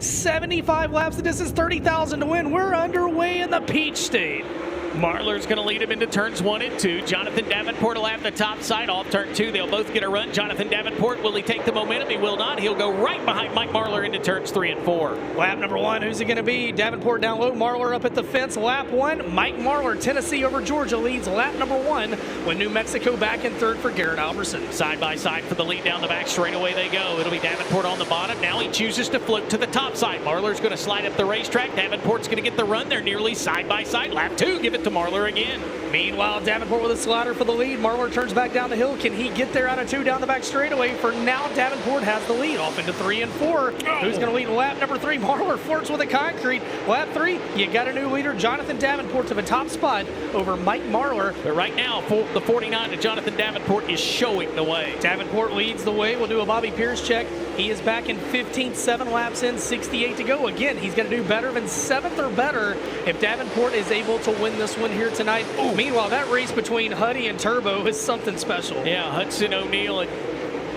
75 laps, the distance 30,000 to win. We're underway in the Peach State. Marlar's going to lead him into turns 1 and 2. Jonathan Davenport will have the top side off turn 2. They'll both get a run. Jonathan Davenport, will he take the momentum? He will not. He'll go right behind Mike Marlar into turns 3 and 4. Lap number 1, who's it going to be? Davenport down low, Marlar up at the fence. Lap 1, Mike Marlar, Tennessee over Georgia, leads lap number 1 with New Mexico back in third for Garrett Alberson. Side by side for the lead down the back. Straight away they go. It'll be Davenport on the bottom. Now he chooses to float to the top side. Marlar's going to slide up the racetrack. Davenport's going to get the run. They're nearly side by side. Lap 2, give it to Marlar again. Meanwhile, Davenport with a slider for the lead. Marlar turns back down the hill. Can he get there out of 2 down the back straightaway? For now, Davenport has the lead off into 3 and 4. Who's going to lead lap number 3? Marlar flirts with the concrete. Lap 3, you got a new leader. Jonathan Davenport to the top spot over Mike Marlar. But right now, the 49 to Jonathan Davenport is showing the way. Davenport leads the way. We'll do a Bobby Pierce check. He is back in 15th, 7 laps in, 68 to go. Again, he's going to do better than 7th or better if Davenport is able to win this one here tonight. Ooh. Meanwhile, that race between Huddy and Turbo is something special. Yeah, Hudson O'Neill and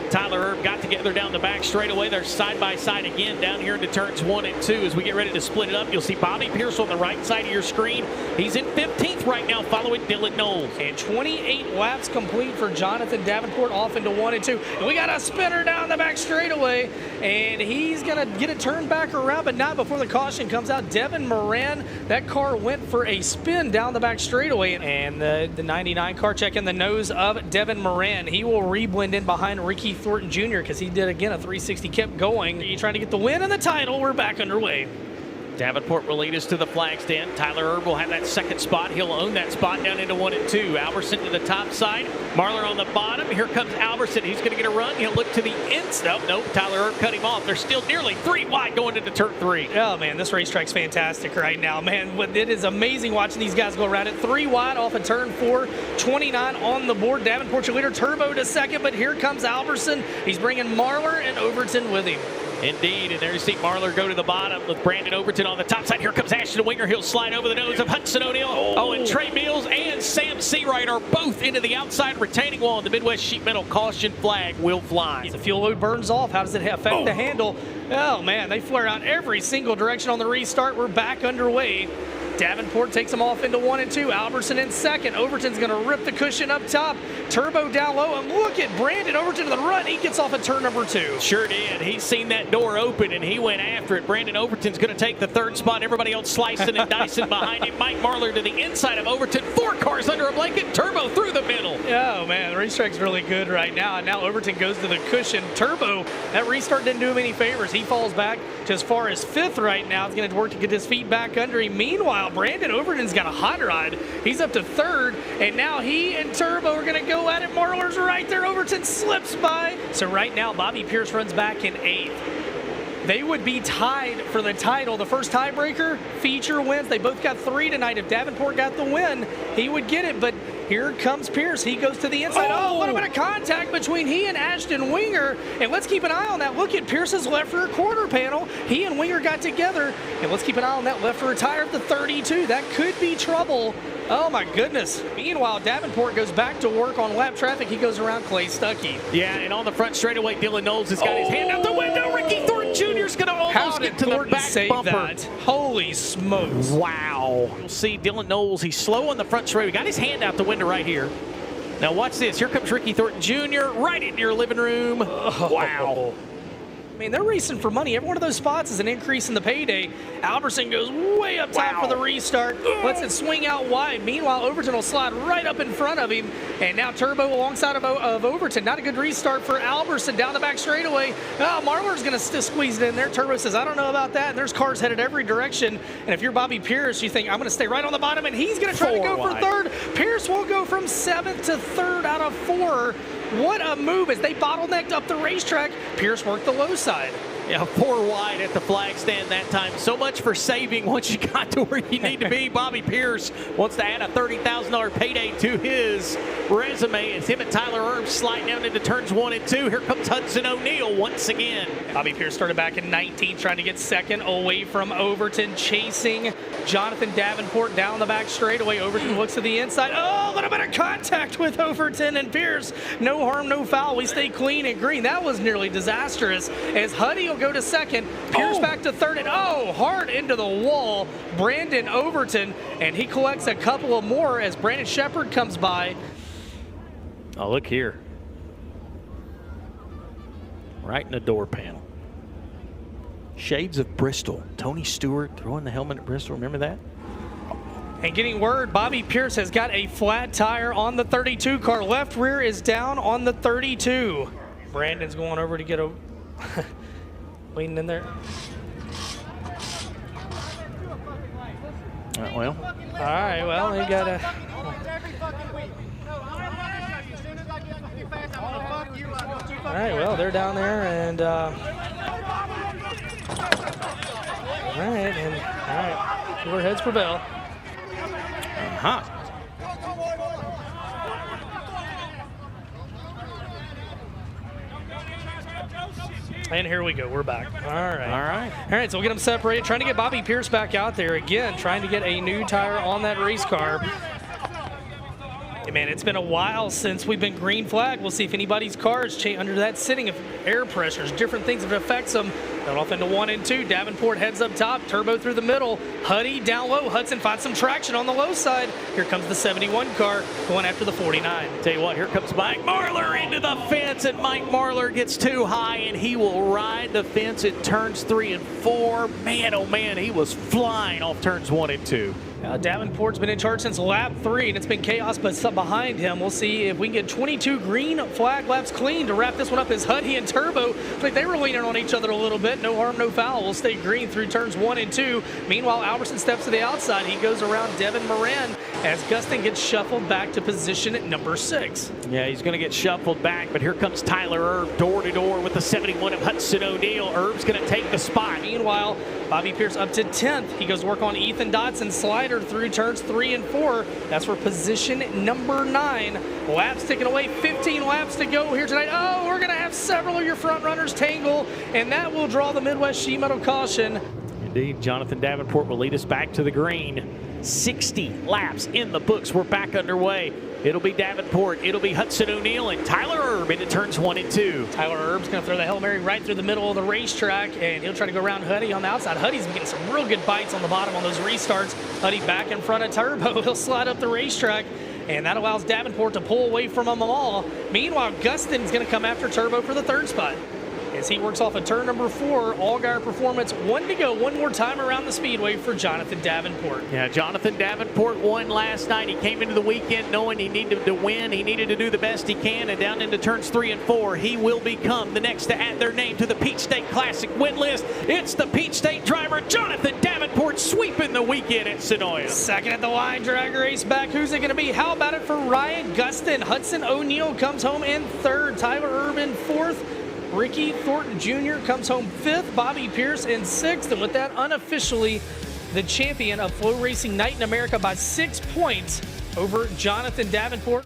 Tyler Erb got together down the back straightaway. They're side by side again down here into turns 1 and 2. As we get ready to split it up, you'll see Bobby Pierce on the right side of your screen. He's in 15th right now, following Dylan Knowles. And 28 laps complete for Jonathan Davenport off into 1 and 2. And we got a spinner down the back straightaway, and he's going to get it turned back around, but not before the caution comes out. Devin Moran, that car went for a spin down the back straightaway. And the 99 car checking the nose of Devin Moran. He will reblend in behind Ricky Thornton Jr. because he did again a 360, kept going. He trying to get the win and the title. We're back underway. Davenport will lead us to the flag stand. Tyler Erb will have that second spot. He'll own that spot down into 1 and 2. Alberson to the top side. Marlar on the bottom. Here comes Alberson. He's going to get a run. He'll look to the inside. Nope, Tyler Erb cut him off. They're still nearly 3 wide going into turn 3. Oh, man, this racetrack's fantastic right now. Man, it is amazing watching these guys go around it. 3 wide off of turn 4. 29 on the board. Davenport, your leader. Turbo to second, but here comes Alberson. He's bringing Marlar and Overton with him. Indeed, and there you see Marlar go to the bottom with Brandon Overton on the top side. Here comes Ashton Winger. He'll slide over the nose of Hudson O'Neill. Oh, and Trey Mills and Sam Seawright are both into the outside retaining wall, and the Midwest Sheet Metal caution flag will fly. The fuel load burns off. How does it affect the handle? Oh, man, they flare out every single direction on the restart. We're back underway. Davenport takes him off into 1 and 2. Alberson in second. Overton's going to rip the cushion up top. Turbo down low. And look at Brandon Overton to the run. He gets off at turn number 2. Sure did. He's seen that door open, and he went after it. Brandon Overton's going to take the 3rd spot. Everybody else slicing and dicing behind him. Mike Marlar to the inside of Overton. 4 cars under a blanket. Turbo through the middle. Oh, man. The racetrack's really good right now. And now Overton goes to the cushion. Turbo, that restart didn't do him any favors. He falls back to as far as 5th right now. He's going to work to get his feet back under him. Meanwhile, Brandon Overton's got a hot rod. He's up to 3rd, and now he and Turbo are going to go at it. Marlar's right there. Overton slips by. So right now, Bobby Pierce runs back in 8th. They would be tied for the title. The first tiebreaker, Feature wins. They both got 3 tonight. If Davenport got the win, he would get it. But here comes Pierce. He goes to the inside. Oh, what a bit of contact between he and Ashton Winger. And let's keep an eye on that. Look at Pierce's left rear quarter panel. He and Winger got together. And let's keep an eye on that left rear tire of the 32. That could be trouble. Oh, my goodness. Meanwhile, Davenport goes back to work on lap traffic. He goes around Clay Stuckey. Yeah, and on the front straightaway, Dylan Knowles has got his hand out the window. Ricky Thornton Jr. is going to almost get to the back bumper. That? Holy smokes. Wow. You'll see Dylan Knowles. He's slow on the front straightaway. Got his hand out the window right here. Now watch this. Here comes Ricky Thornton Jr. right into your living room. Wow. I mean, they're racing for money. Every one of those spots is an increase in the payday. Alberson goes way up top for the restart. Lets it swing out wide. Meanwhile, Overton will slide right up in front of him. And now Turbo alongside of Overton. Not a good restart for Alberson down the back straightaway. Oh, Marlar's going to squeeze it in there. Turbo says, I don't know about that. And there's cars headed every direction. And if you're Bobby Pierce, you think, I'm going to stay right on the bottom. And he's going to try to go for 3rd. Pierce will go from 7th to 3rd out of 4. What a move as they bottlenecked up the racetrack. Pierce worked the low side. Yeah, 4 wide at the flag stand that time. So much for saving once you got to where you need to be. Bobby Pierce wants to add a $30,000 payday to his resume. It's him and Tyler Erb sliding down into turns 1 and 2. Here comes Hudson O'Neill once again. Bobby Pierce started back in 19th, trying to get 2nd away from Overton, chasing Jonathan Davenport down the back straightaway. Overton looks to the inside. Oh, a little bit of contact with Overton and Pierce. No harm, no foul. We stay clean and green. That was nearly disastrous as Huddy O'Neill go to second. Pierce back to third, and hard into the wall. Brandon Overton, and he collects a couple of more as Brandon Shepard comes by. Oh, look here. Right in the door panel. Shades of Bristol. Tony Stewart throwing the helmet at Bristol. Remember that? And getting word, Bobby Pierce has got a flat tire on the 32 car. Left rear is down on the 32. Brandon's going over to get a waiting in there. Well. All right, well, they got a. All right, well, they're down there, and all right, cooler heads prevail. And here we go, we're back. All right, so we'll get them separated. Trying to get Bobby Pierce back out there again, trying to get a new tire on that race car. Hey man, it's been a while since we've been green flag. We'll see if anybody's car is under that sitting of air pressures, different things that affects them. Going off into 1 and 2. Davenport heads up top, Turbo through the middle. Huddy down low. Hudson finds some traction on the low side. Here comes the 71 car going after the 49. Tell you what, here comes Mike Marlar into the fence, and Mike Marlar gets too high, and he will ride the fence at turns 3 and 4. Man, oh man, he was flying off turns 1 and 2. Davenport's been in charge since lap 3, and it's been chaos, but behind him. We'll see if we can get 22 green flag laps clean to wrap this one up as Huddy and Turbo, like they were leaning on each other a little bit. No harm, no foul. We'll stay green through turns 1 and 2. Meanwhile, Albertson steps to the outside. He goes around Devin Moran as Gustin gets shuffled back to position at number 6. Yeah, he's going to get shuffled back, but here comes Tyler Erb door to door with the 71 of Hudson O'Neill. Erb's going to take the spot. Meanwhile, Bobby Pierce up to 10th. He goes to work on Ethan Dotson, slider through turns 3 and 4. That's for position number 9. Laps ticking away, 15 laps to go here tonight. Oh, we're going to have several of your front runners tangle, and that will draw the Midwest Sheet Metal caution. Indeed, Jonathan Davenport will lead us back to the green. 60 laps in the books. We're back underway. It'll be Davenport, it'll be Hudson O'Neill, and Tyler Erb into turns 1 and 2. Tyler Erb's going to throw the Hail Mary right through the middle of the racetrack, and he'll try to go around Huddy on the outside. Huddy's been getting some real good bites on the bottom on those restarts. Huddy back in front of Turbo. He'll slide up the racetrack, and that allows Davenport to pull away from them all. Meanwhile, Gustin's going to come after Turbo for the 3rd spot. As he works off of turn number 4, Allgaier Performance, 1 to go, one more time around the speedway for Jonathan Davenport. Yeah, Jonathan Davenport won last night. He came into the weekend knowing he needed to win. He needed to do the best he can, and down into turns 3 and 4, he will become the next to add their name to the Peach State Classic win list. It's the Peach State driver, Jonathan Davenport, sweeping the weekend at Senoia. Second at the line, drag race back. Who's it going to be? How about it for Ryan Gustin? Hudson O'Neill comes home in 3rd. Tyler Erb in 4th. Ricky Thornton Jr. comes home 5th, Bobby Pierce in 6th, and with that, unofficially, the champion of FloRacing Night in America by 6 points over Jonathan Davenport.